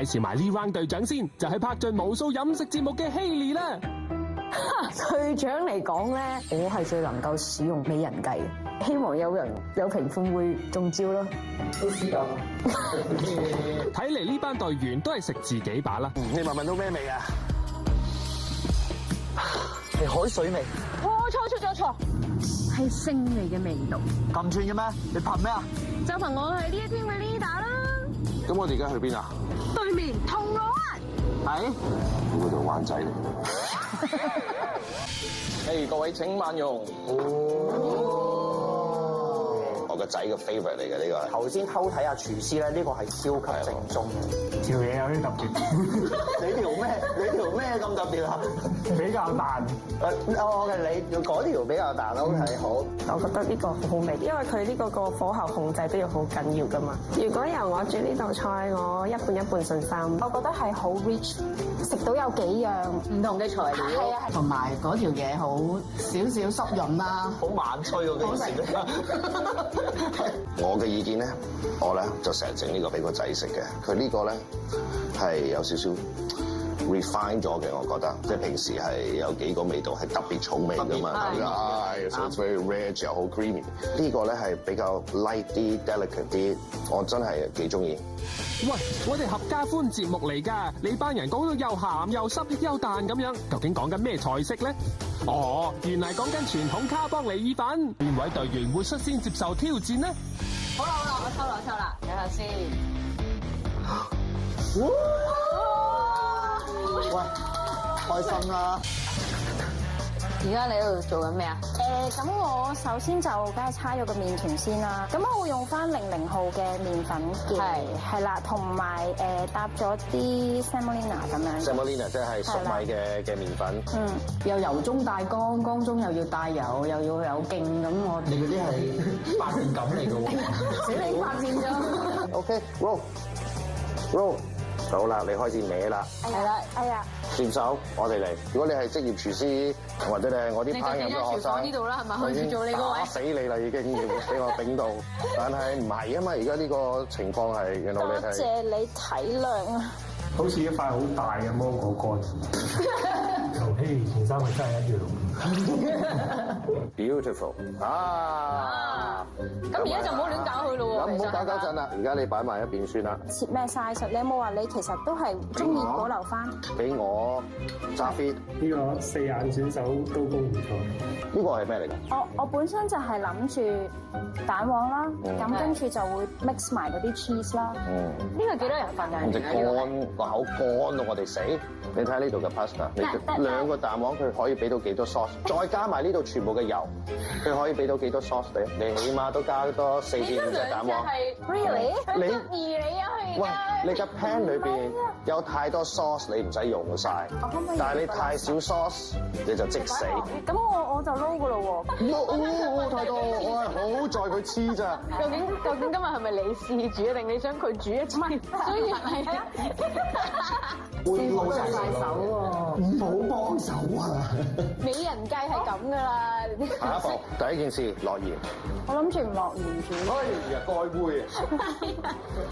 紹埋呢 round 隊長先，就係拍盡無數飲食節目嘅 Hailey 啦。隊長嚟講咧，我係最能夠使用美人計，希望有評判會中招咯。都試過。睇嚟呢班隊員都係食自己把啦。你聞到咩味啊？係海水味。錯出咗錯，係腥味嘅味道。咁串嘅咩？你憑咩啊？就憑我係呢一 team 嘅 leader 啦。咁我哋而家去邊啊？對面銅鑼灣。係。嗰度灣仔嚟。誒，各位請慢用。我個仔嘅 favourite 嚟嘅呢個。頭先偷睇下廚師咧，呢個係超級正宗嘅。條嘢有啲特別。你條咩咁特別啊？比較彈。你嗰條比較彈 OK 好。我覺得呢個好好味，因為佢呢個火候控制都要好緊要噶嘛。如果由我煮呢道菜，我一半一半信心。我覺得係好 rich， 食到有幾樣唔同嘅材料。係啊，同埋嗰條嘢好少濕潤啦，好晚吹嗰件事。我嘅意見咧，我咧就成日整呢個俾個仔食嘅。佢呢個咧係有少少 refine 咗嘅，我覺得，即係平時係有幾個味道係特別草味噶嘛，所以 very rich 又好 creamy。呢個咧係比較 light 啲、delicate 啲，我真係幾中意。喂，我哋合家歡節目嚟㗎，你班人講到又鹹又濕又彈咁樣，究竟講緊咩菜式咧？哦，原來講緊傳統卡邦尼意粉，邊位隊員會率先接受挑戰呢？好啦，我抽啦，睇下先。喂，開心啦！而家你喺度做緊咩啊？咁我首先就梗係搓咗個麵團先啦。咁我會用翻00號嘅麵粉嘅，係啦，同埋搭咗啲 semolina 咁樣。semolina 即係粟米嘅麵粉。又油中帶乾，乾中又要帶油，又要有勁咁我。你嗰啲係發電感嚟嘅喎。死你發現咗。OK，roll，好啦，你開始歪啦。係啦，哎呀，轉手，我哋嚟。如果你係職業廚師，或者你係我啲烹飪嘅學生，呢度啦，係咪？去做你個位。打死你啦，已經要俾我頂到。但係唔係啊嘛，而家呢個情況係原來你係。多謝你體諒啊！好似一塊好大嘅芒果乾，同希兒件衫係真係一樣。Beautiful 啊！咁而家就唔好亂搞佢咯喎。咁唔好搞陣啦，而家你擺埋一邊算啦。切咩 size？你有冇話你其實都係中意保留翻？俾我揸 fit。呢個四眼選手都攻唔錯。呢個係咩嚟㗎？我本身就係諗住蛋黃啦，咁跟住就會 mix 埋嗰啲 cheese 啦。呢個幾多人份㗎？隻乾個口乾到我哋死。你睇下呢度嘅 pasta，你兩個蛋黃佢可以俾到幾多 sauce？再加埋呢度全部嘅油，佢可以俾到幾多 sauce 你？你起碼都加多4至5隻蛋黃。Really？你你啊喂，你嘅 pan 裏邊有太多 sauce， 你唔使用晒。但係你太少 sauce， 你就即死。咁我就撈噶咯喎。太多，我係好在佢黐咋。究竟今日係咪你試煮，定你想佢煮一次？所以係啊。會冇晒手喎，唔好幫手啊！美人計係咁噶啦。下一步，第一件事落鹽。我諗住唔落鹽煮。哎呀，該煨啊！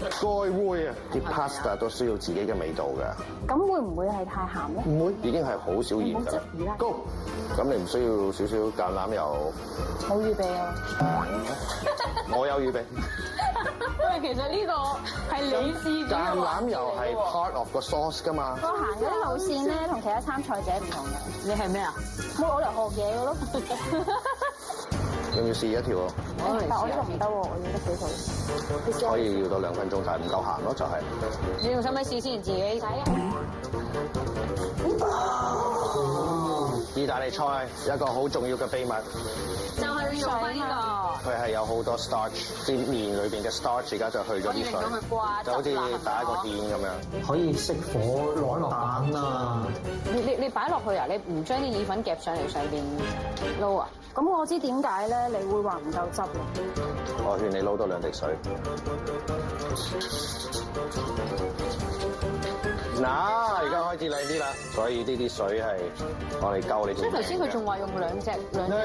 該煨啊！啲 pasta 都需要自己嘅味道㗎。咁會唔會係太鹹咧？唔會，已經係好少鹽㗎啦。Go！咁你唔需要少少橄欖油。冇預備啊！我有預備。因為其實呢個係你試煮。橄欖油係 part of 個 sauce 㗎嘛。我行嗰啲路線咧，同其他參賽者唔同嘅。你係咩啊？冇攞嚟學嘢嘅咯。要唔要試一條啊？但我呢個唔得喎，我要得幾套。可以要到2分鐘，但係唔夠鹹咯，就係。你用使唔使試先？自己睇。意大利菜有一個好重要嘅秘密，就係用翻呢個。佢係有好多 starch，啲麵裏邊嘅 starch 而家就去咗啲水，就好似打一個芡咁樣。可以熄火攞落蛋啊！你擺落去啊？你唔將啲意粉夾上嚟上邊撈啊？咁我知點解咧？你會話唔夠汁咯。我勸你撈多2滴水。嗱，而家開始靚啲啦，所以呢啲水係我哋夠你。所以頭先佢仲話用兩隻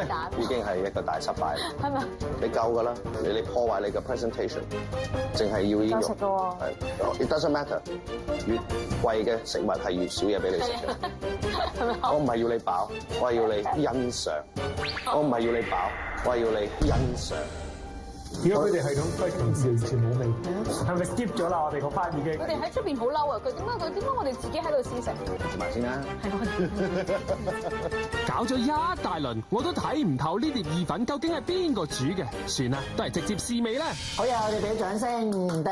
蛋，已經係一個大失敗。係咪？你夠㗎啦，你破壞你嘅 presentation， 淨係要呢夠食㗎喎。係 ，it doesn't matter。越貴嘅食物係越少嘢俾你食嘅。係咪？我唔係要你飽，我係要你欣賞。我唔係要你飽，我係要你欣賞。如果佢哋係咁，佢平時完全冇味，係咪 skip 咗啦？我哋個 part 已經。佢哋喺出邊好嬲啊！佢點解我哋自己喺度試食？食埋先啦。搞咗一大輪，我都睇唔透呢碟意粉究竟係邊個煮嘅。算啦，都係直接試味啦。好呀，我哋俾掌聲一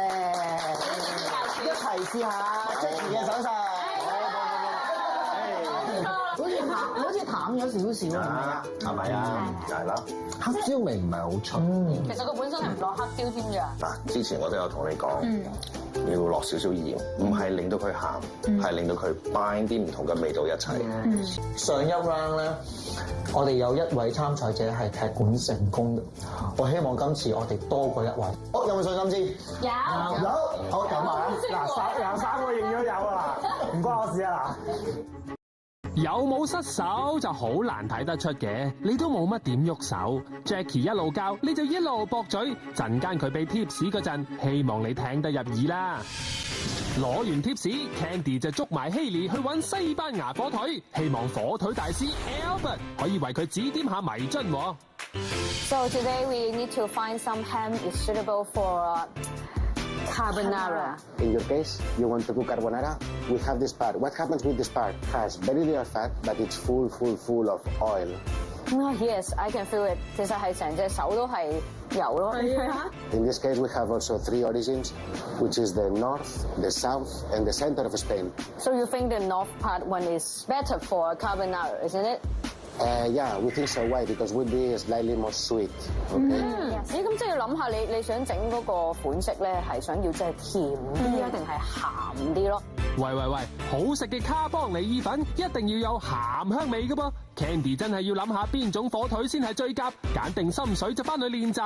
齊試下 Jackie 嘅手勢。好似淡咗少少啊，係咪啊？就係啦。黑椒味唔係好出。其實佢本身係唔落黑椒添㗎。嗱，之前我都有同你講，要落少少鹽，唔係令到佢鹹，係令到佢 bind 啲唔同嘅味道一齊。上一 round 咧，我哋有一位參賽者係踢館成功嘅，我希望今次我哋多過一位。好，有冇信心先？有。好，咁啊，嗱，三個認咗有啦，唔關我事啊嗱。有冇失手就好難睇得出嘅，你都冇乜點喐手。Jackie 一路教，你就一路駁嘴。陣間佢俾 tips 嗰陣，希望你聽得入耳啦。攞完 tips，Candy 就捉埋 Hailey 去揾西班牙火腿，希望火腿大師 Albert 可以為佢指點下迷津。So today we need to find some ham is suitable for carbonara. In your case, you want to cook carbonara? We have this part. What happens with this part? Has very little fat, but it's full of oil. Yes, I can feel it. 其實係成隻手都係油咯。In this case, we have also 3 origins, which is the north, the south, and the center of Spain. So you think the north part one is better for carbonara, isn't it? Yeah, we think so. Why? Because would be slightly more sweet. Okay. 咦，咁即係要諗下你想整嗰個款式咧，係想要即係甜啲啊，定係鹹啲咯？喂，好食嘅卡邦尼意粉一定要有鹹香味㗎噃。Candy 真係要諗下邊種火腿先係最夾，揀定心水就翻去練習。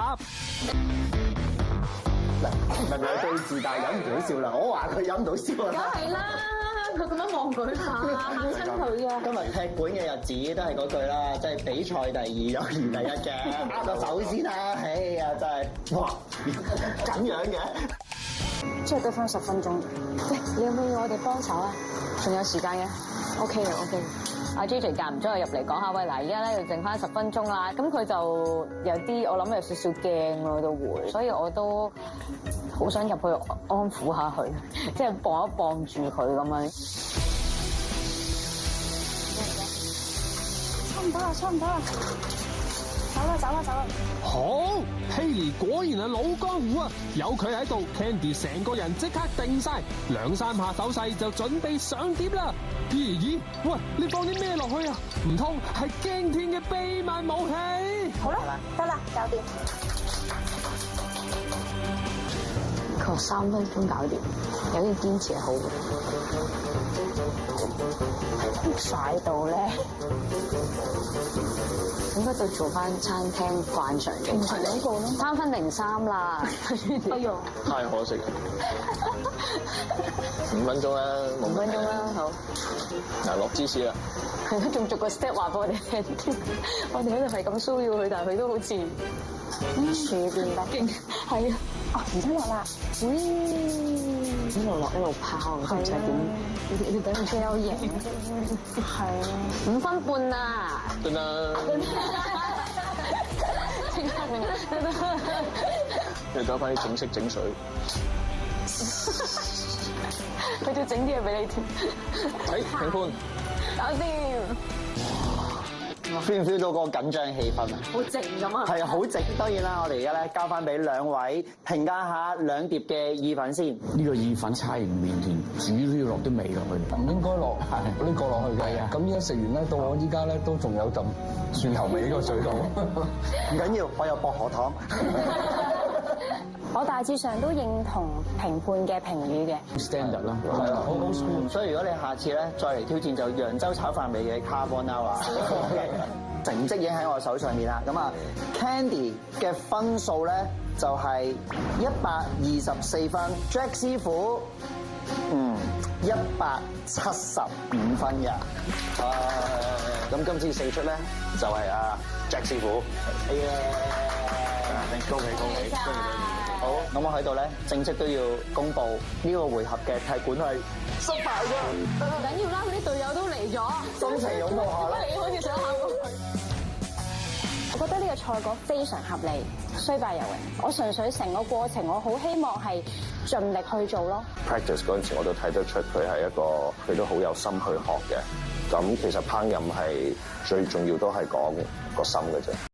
明明對字，但係忍唔到笑啦。我話佢忍唔到笑啦。梗係啦，佢咁樣望佢嚇親佢啊！今日踢館嘅日子都係嗰句啦，即係比賽第2，友誼第1嘅。握個手先啦，哎呀真係，哇咁樣嘅。即係得翻10分鐘。喂，你有冇要我哋幫手啊？仲有時間嘅 ，OK 嘅 OK。阿 JJ 間唔中又入嚟講下，喂嗱，而家咧要剩翻10分鐘啦。咁佢就有啲我諗有少少驚咯，都會，所以我都好想入去安撫下佢，即係綁一綁住佢咁樣。差唔多啦，走啦！好 ，Hailey 果然係老江湖啊！有佢喺度 ，Candy 成個人即刻定晒，2、3下手勢就準備上碟啦。咦，喂，你放啲咩落去啊？唔通係驚天嘅秘密武器？好啦，得啦，搞掂。佢話3分鐘搞掂，有啲堅持係好嘅。快到咧，應該就做翻餐廳慣常嘅。唔係2個咯，3分03啦。哎呦，太可惜。5分鐘啦，5分鐘啦，好。嗱，落芝士啦。係咯，仲逐個 step 話俾我哋聽，我哋喺度係咁騷擾佢，但係佢都好似處變不驚。係啊，哦，而家落啦，一路落一路拋，唔使點。你等陣先有型，係5分半啊！得啦，你搞翻啲整色整水，佢仲整啲嘢俾你添。睇評判，搞掂。feel 唔 feel 到個緊張氣氛啊？好靜咁啊！係啊，好靜。當然啦，我哋而家咧交翻俾2位評價下2碟嘅意粉先。呢個意粉差完麵團煮都要落啲味落去，唔應該落呢個落去嘅。咁依家食完咧，到我依家咧都仲有陣蒜頭味呢個嘴度。唔緊要，我有薄荷糖。我大致上都認同評判嘅評語嘅 standard 啦，係啊，好 smooth。所以如果你下次咧再嚟挑戰，就揚州炒飯味嘅 carbonara。成績已經喺我手上面啦。咁啊 ，Candy 嘅分數咧就係124分 ，Jack 師傅175分嘅。咁今次勝出咧就係阿 Jack 師傅。恭喜恭喜！好，咁我喺度咧正式都要公佈呢個回合嘅踢館係失敗㗎。唔緊要啦，佢啲隊友都嚟咗，心情擁抱下啦。你好似想喊咁。我覺得呢個賽果非常合理，雖敗猶榮。我純粹成個過程，我好希望係盡力去做咯。Practice 嗰陣時我都睇得出佢係佢都好有心去學嘅。咁其實烹飪係最重要都係講個心嘅啫。